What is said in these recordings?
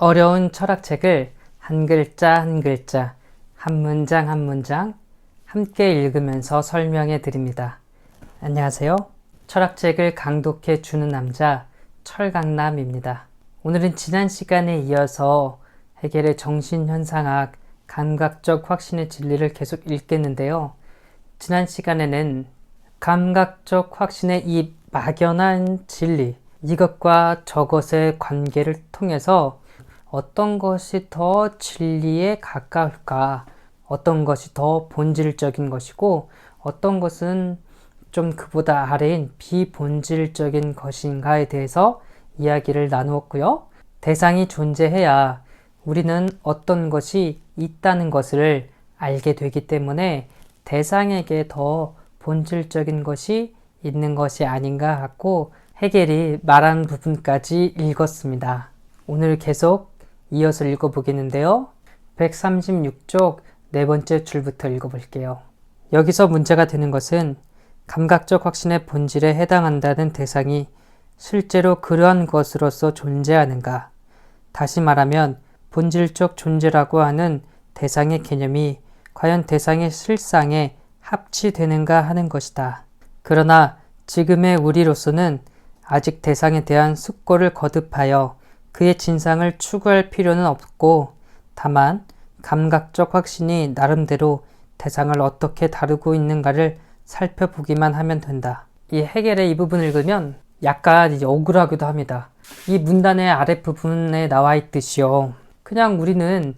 어려운 철학책을 한 글자 한 글자, 한 문장 한 문장 함께 읽으면서 설명해 드립니다. 안녕하세요. 철학책을 강독해 주는 남자 철강남입니다. 오늘은 지난 시간에 이어서 헤겔의 정신현상학, 감각적 확신의 진리를 계속 읽겠는데요. 지난 시간에는 감각적 확신의 이 막연한 진리, 이것과 저것의 관계를 통해서 어떤 것이 더 진리에 가까울까, 어떤 것이 더 본질적인 것이고 어떤 것은 좀 그보다 아래인 비본질적인 것인가에 대해서 이야기를 나누었고요. 대상이 존재해야 우리는 어떤 것이 있다는 것을 알게 되기 때문에 대상에게 더 본질적인 것이 있는 것이 아닌가 하고 헤겔이 말한 부분까지 읽었습니다. 오늘 계속 이어서 읽어보겠는데요. 136쪽 네 번째 줄부터 읽어볼게요. 여기서 문제가 되는 것은 감각적 확신의 본질에 해당한다는 대상이 실제로 그러한 것으로서 존재하는가? 다시 말하면 본질적 존재라고 하는 대상의 개념이 과연 대상의 실상에 합치되는가 하는 것이다. 그러나 지금의 우리로서는 아직 대상에 대한 숙고를 거듭하여 그의 진상을 추구할 필요는 없고 다만 감각적 확신이 나름대로 대상을 어떻게 다루고 있는가를 살펴보기만 하면 된다. 이 헤겔의 이 부분을 읽으면 약간 이제 억울하기도 합니다. 이 문단의 아랫부분에 나와 있듯이요. 그냥 우리는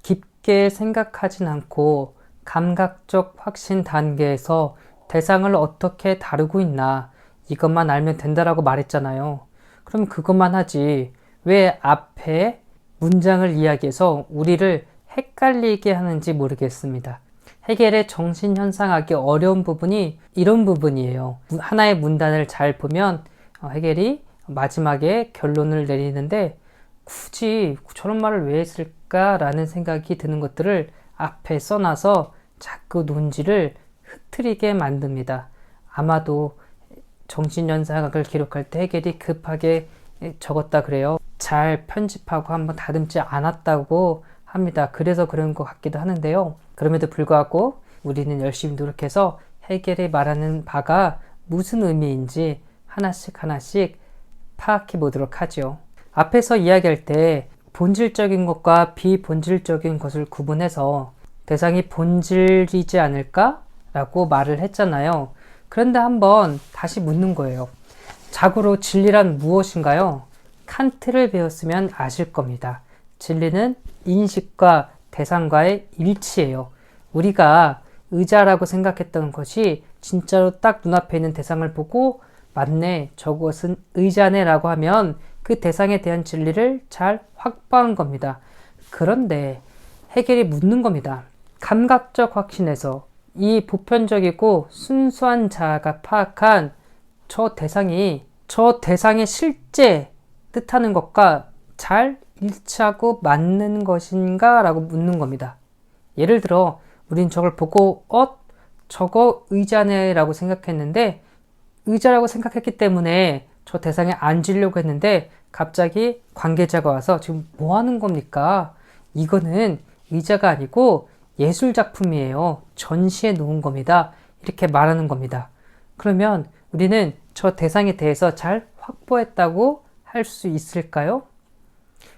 깊게 생각하진 않고 감각적 확신 단계에서 대상을 어떻게 다루고 있나 이것만 알면 된다라고 말했잖아요. 그럼 그것만 하지 왜 앞에 문장을 이야기해서 우리를 헷갈리게 하는지 모르겠습니다. 헤겔의 정신현상학의 어려운 부분이 이런 부분이에요. 하나의 문단을 잘 보면 헤겔이 마지막에 결론을 내리는데 굳이 저런 말을 왜 했을까라는 생각이 드는 것들을 앞에 써놔서 자꾸 논지를 흐트리게 만듭니다. 아마도 정신현상학을 기록할 때 헤겔이 급하게 적었다 그래요. 잘 편집하고 한번 다듬지 않았다고 합니다. 그래서 그런 것 같기도 하는데요. 그럼에도 불구하고 우리는 열심히 노력해서 헤겔이 말하는 바가 무슨 의미인지 하나씩 하나씩 파악해 보도록 하죠. 앞에서 이야기할 때 본질적인 것과 비본질적인 것을 구분해서 대상이 본질이지 않을까? 라고 말을 했잖아요. 그런데 한번 다시 묻는 거예요. 자고로 진리란 무엇인가요? 칸트를 배웠으면 아실 겁니다. 진리는 인식과 대상과의 일치예요. 우리가 의자라고 생각했던 것이 진짜로 딱 눈앞에 있는 대상을 보고 맞네, 저것은 의자네 라고 하면 그 대상에 대한 진리를 잘 확보한 겁니다. 그런데 헤겔이 묻는 겁니다. 감각적 확신에서 이 보편적이고 순수한 자아가 파악한 저 대상의 실제 뜻하는 것과 잘 일치하고 맞는 것인가? 라고 묻는 겁니다. 예를 들어 우린 저걸 보고 저거 의자네 라고 생각했는데 의자라고 생각했기 때문에 저 대상에 앉으려고 했는데 갑자기 관계자가 와서 지금 뭐 하는 겁니까? 이거는 의자가 아니고 예술작품이에요. 전시해 놓은 겁니다. 이렇게 말하는 겁니다. 그러면 우리는 저 대상에 대해서 잘 확보했다고 할 수 있을까요?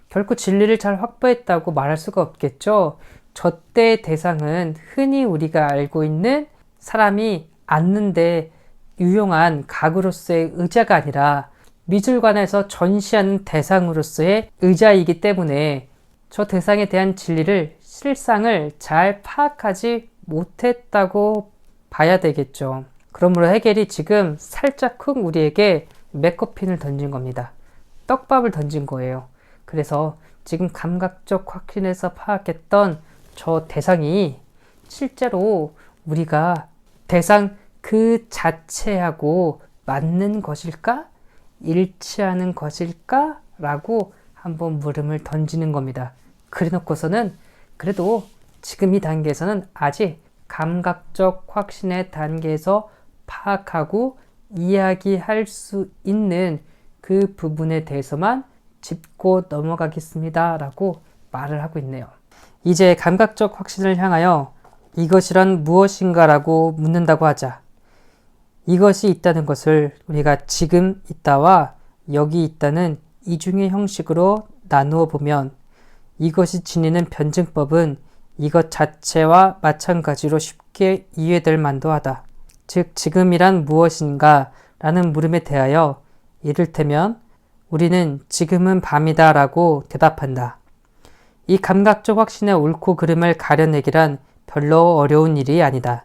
결코 진리를 잘 확보했다고 말할 수가 없겠죠. 저 때의 대상은 흔히 우리가 알고 있는 사람이 앉는데 유용한 가구로서의 의자가 아니라 미술관에서 전시하는 대상으로서의 의자이기 때문에 저 대상에 대한 진리를, 실상을 잘 파악하지 못했다고 봐야 되겠죠. 그러므로 헤겔이 지금 살짝쿵 우리에게 메커핀을 던진 겁니다. 떡밥을 던진 거예요. 그래서 지금 감각적 확신에서 파악했던 저 대상이 실제로 우리가 대상 그 자체하고 맞는 것일까? 일치하는 것일까? 라고 한번 물음을 던지는 겁니다. 그래 놓고서는 그래도 지금 이 단계에서는 아직 감각적 확신의 단계에서 파악하고 이야기할 수 있는 그 부분에 대해서만 짚고 넘어가겠습니다 라고 말을 하고 있네요. 이제 감각적 확신을 향하여 이것이란 무엇인가 라고 묻는다고 하자. 이것이 있다는 것을 우리가 지금 있다와 여기 있다는 이중의 형식으로 나누어 보면 이것이 지니는 변증법은 이것 자체와 마찬가지로 쉽게 이해될 만도 하다. 즉 지금이란 무엇인가 라는 물음에 대하여 이를테면 우리는 지금은 밤이다 라고 대답한다. 이 감각적 확신의 옳고 그름을 가려내기란 별로 어려운 일이 아니다.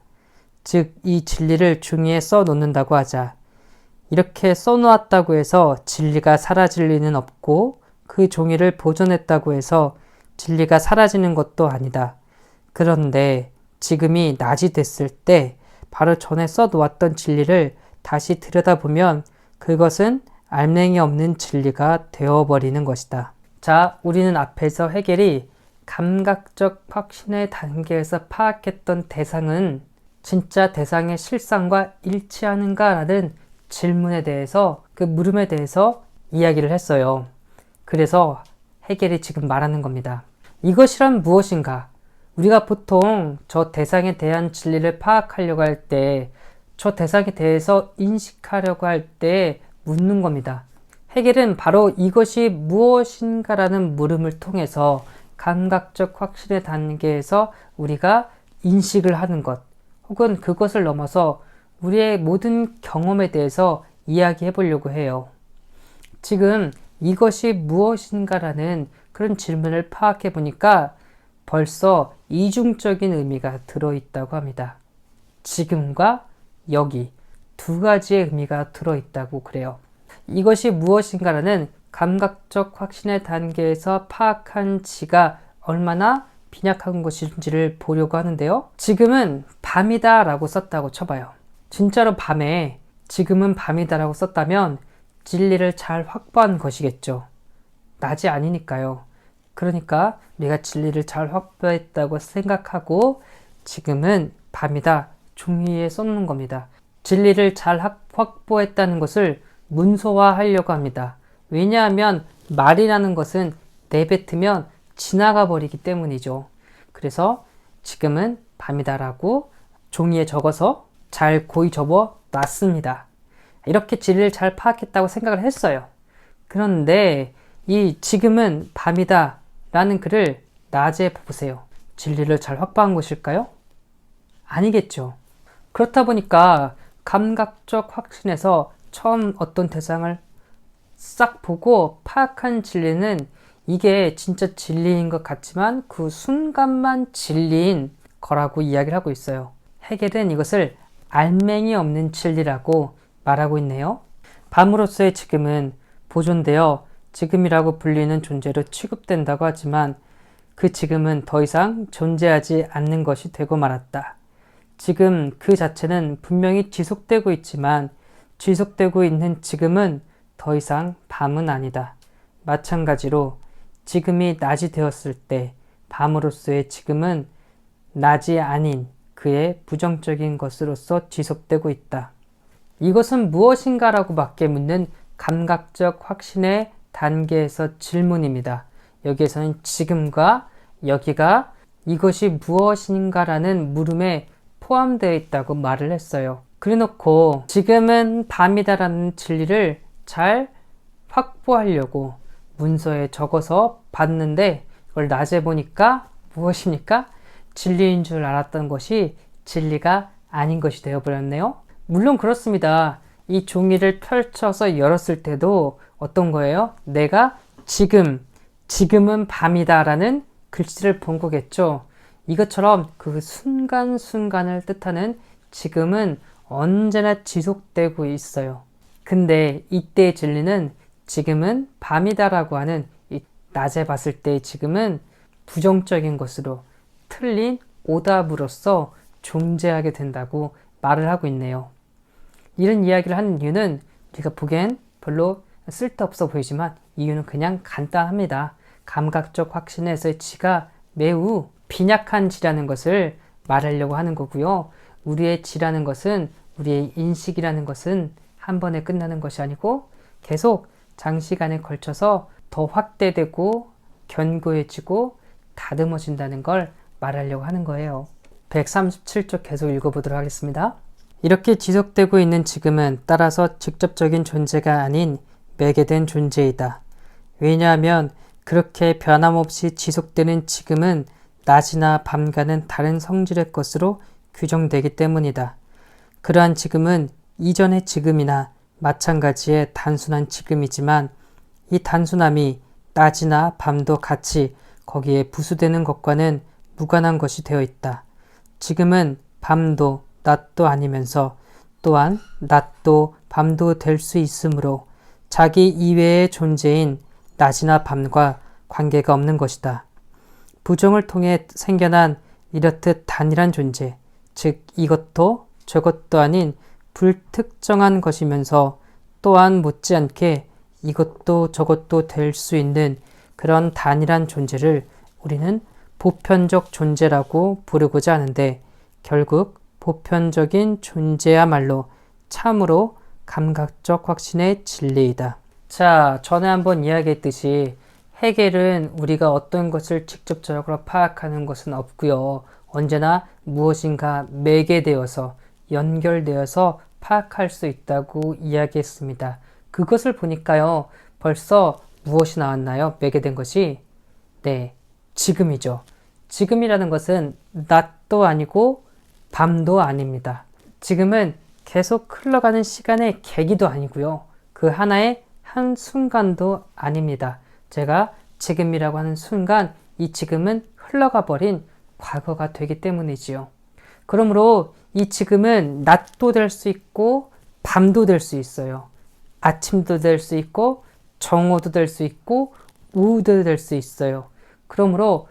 즉 이 진리를 종이에 써놓는다고 하자. 이렇게 써놓았다고 해서 진리가 사라질 리는 없고 그 종이를 보존했다고 해서 진리가 사라지는 것도 아니다. 그런데 지금이 낮이 됐을 때 바로 전에 써놓았던 진리를 다시 들여다보면 그것은 알맹이 없는 진리가 되어버리는 것이다. 자, 우리는 앞에서 해겔이 감각적 확신의 단계에서 파악했던 대상은 진짜 대상의 실상과 일치하는가라는 질문에 대해서, 그 물음에 대해서 이야기를 했어요. 그래서 해겔이 지금 말하는 겁니다. 이것이란 무엇인가? 우리가 보통 저 대상에 대한 진리를 파악하려고 할 때, 저 대상에 대해서 인식하려고 할 때 묻는 겁니다. 해겔은 바로 이것이 무엇인가라는 물음을 통해서 감각적 확신의 단계에서 우리가 인식을 하는 것, 혹은 그것을 넘어서 우리의 모든 경험에 대해서 이야기해 보려고 해요. 지금 이것이 무엇인가라는 그런 질문을 파악해 보니까 벌써 이중적인 의미가 들어있다고 합니다. 지금과 여기 두 가지의 의미가 들어있다고 그래요. 이것이 무엇인가라는 감각적 확신의 단계에서 파악한 지가 얼마나 빈약한 것인지를 보려고 하는데요. 지금은 밤이다 라고 썼다고 쳐봐요. 진짜로 밤에 지금은 밤이다 라고 썼다면 진리를 잘 확보한 것이겠죠. 낮이 아니니까요. 그러니까 우리가 진리를 잘 확보했다고 생각하고 지금은 밤이다 종이에 써놓는 겁니다. 진리를 잘 확보했다는 것을 문서화하려고 합니다. 왜냐하면 말이라는 것은 내뱉으면 지나가 버리기 때문이죠. 그래서 지금은 밤이다라고 종이에 적어서 잘 고이 접어 놨습니다. 이렇게 진리를 잘 파악했다고 생각을 했어요. 그런데 이 지금은 밤이다 라는 글을 낮에 보세요. 진리를 잘 확보한 것일까요? 아니겠죠. 그렇다 보니까 감각적 확신에서 처음 어떤 대상을 싹 보고 파악한 진리는 이게 진짜 진리인 것 같지만 그 순간만 진리인 거라고 이야기를 하고 있어요. 해겔은 이것을 알맹이 없는 진리라고 말하고 있네요. 밤으로서의 지금은 보존되어 지금이라고 불리는 존재로 취급된다고 하지만 그 지금은 더 이상 존재하지 않는 것이 되고 말았다. 지금 그 자체는 분명히 지속되고 있지만 지속되고 있는 지금은 더 이상 밤은 아니다. 마찬가지로 지금이 낮이 되었을 때 밤으로서의 지금은 낮이 아닌 그의 부정적인 것으로서 지속되고 있다. 이것은 무엇인가 라고 밖에 묻는 감각적 확신의 단계에서 질문입니다. 여기에서는 지금과 여기가 이것이 무엇인가라는 물음에 포함되어 있다고 말을 했어요. 그래놓고 지금은 밤이다라는 진리를 잘 확보하려고 문서에 적어서 봤는데 이걸 낮에 보니까 무엇입니까? 진리인 줄 알았던 것이 진리가 아닌 것이 되어버렸네요. 물론 그렇습니다. 이 종이를 펼쳐서 열었을 때도 어떤 거예요? 내가 지금은 밤이다 라는 글씨를 본 거겠죠. 이것처럼 그 순간순간을 뜻하는 지금은 언제나 지속되고 있어요. 근데 이때의 진리는 지금은 밤이다라고 하는 이 낮에 봤을 때의 지금은 부정적인 것으로 틀린 오답으로서 존재하게 된다고 말을 하고 있네요. 이런 이야기를 하는 이유는 우리가 보기엔 별로 쓸데없어 보이지만 이유는 그냥 간단합니다. 감각적 확신에서의 지가 매우 빈약한 지라는 것을 말하려고 하는 거고요. 우리의 지라는 것은, 우리의 인식이라는 것은 한 번에 끝나는 것이 아니고 계속 장시간에 걸쳐서 더 확대되고 견고해지고 다듬어진다는 걸 말하려고 하는 거예요. 137쪽 계속 읽어보도록 하겠습니다. 이렇게 지속되고 있는 지금은 따라서 직접적인 존재가 아닌 매개된 존재이다. 왜냐하면 그렇게 변함없이 지속되는 지금은 낮이나 밤과는 다른 성질의 것으로 규정되기 때문이다. 그러한 지금은 이전의 지금이나 마찬가지의 단순한 지금이지만 이 단순함이 낮이나 밤도 같이 거기에 부수되는 것과는 무관한 것이 되어 있다. 지금은 밤도 낮도 아니면서 또한 낮도 밤도 될 수 있으므로 자기 이외의 존재인 낮이나 밤과 관계가 없는 것이다. 부정을 통해 생겨난 이렇듯 단일한 존재, 즉 이것도 저것도 아닌 불특정한 것이면서 또한 못지않게 이것도 저것도 될 수 있는 그런 단일한 존재를 우리는 보편적 존재라고 부르고자 하는데 결국 보편적인 존재야말로 참으로 감각적 확신의 진리이다. 자, 전에 한번 이야기했듯이 해겔은 우리가 어떤 것을 직접적으로 파악하는 것은 없고요. 언제나 무엇인가 매개되어서 연결되어서 파악할 수 있다고 이야기했습니다. 그것을 보니까요. 벌써 무엇이 나왔나요? 매개된 것이? 네, 지금이죠. 지금이라는 것은 낮도 아니고 밤도 아닙니다. 지금은 계속 흘러가는 시간의 계기도 아니고요. 그 하나의 한 순간도 아닙니다. 제가 지금이라고 하는 순간 이 지금은 흘러가 버린 과거가 되기 때문이지요. 그러므로 이 지금은 낮도 될 수 있고 밤도 될 수 있어요. 아침도 될 수 있고 정오도 될 수 있고 오후도 될 수 있어요. 그러므로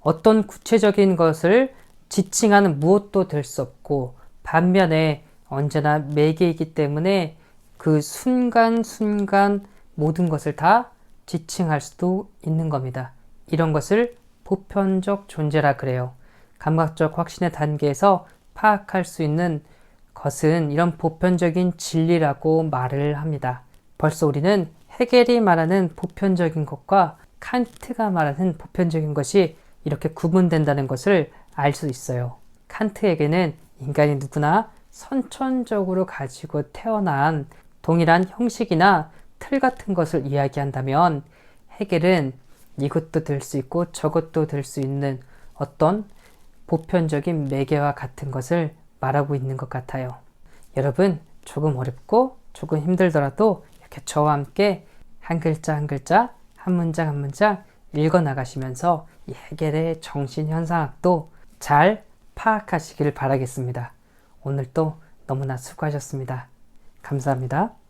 어떤 구체적인 것을 지칭하는 무엇도 될 수 없고 반면에 언제나 매개이기 때문에 그 순간순간 모든 것을 다 지칭할 수도 있는 겁니다. 이런 것을 보편적 존재라 그래요. 감각적 확신의 단계에서 파악할 수 있는 것은 이런 보편적인 진리라고 말을 합니다. 벌써 우리는 해겔이 말하는 보편적인 것과 칸트가 말하는 보편적인 것이 이렇게 구분된다는 것을 알 수 있어요. 칸트에게는 인간이 누구나 선천적으로 가지고 태어난 동일한 형식이나 틀 같은 것을 이야기한다면 해겔은 이것도 될 수 있고 저것도 될 수 있는 어떤 보편적인 매개와 같은 것을 말하고 있는 것 같아요. 여러분, 조금 어렵고 조금 힘들더라도 이렇게 저와 함께 한 글자 한 글자, 한 문장 한 문장 읽어 나가시면서 이 해겔의 정신현상학도 잘 파악하시길 바라겠습니다. 오늘도 너무나 수고하셨습니다. 감사합니다.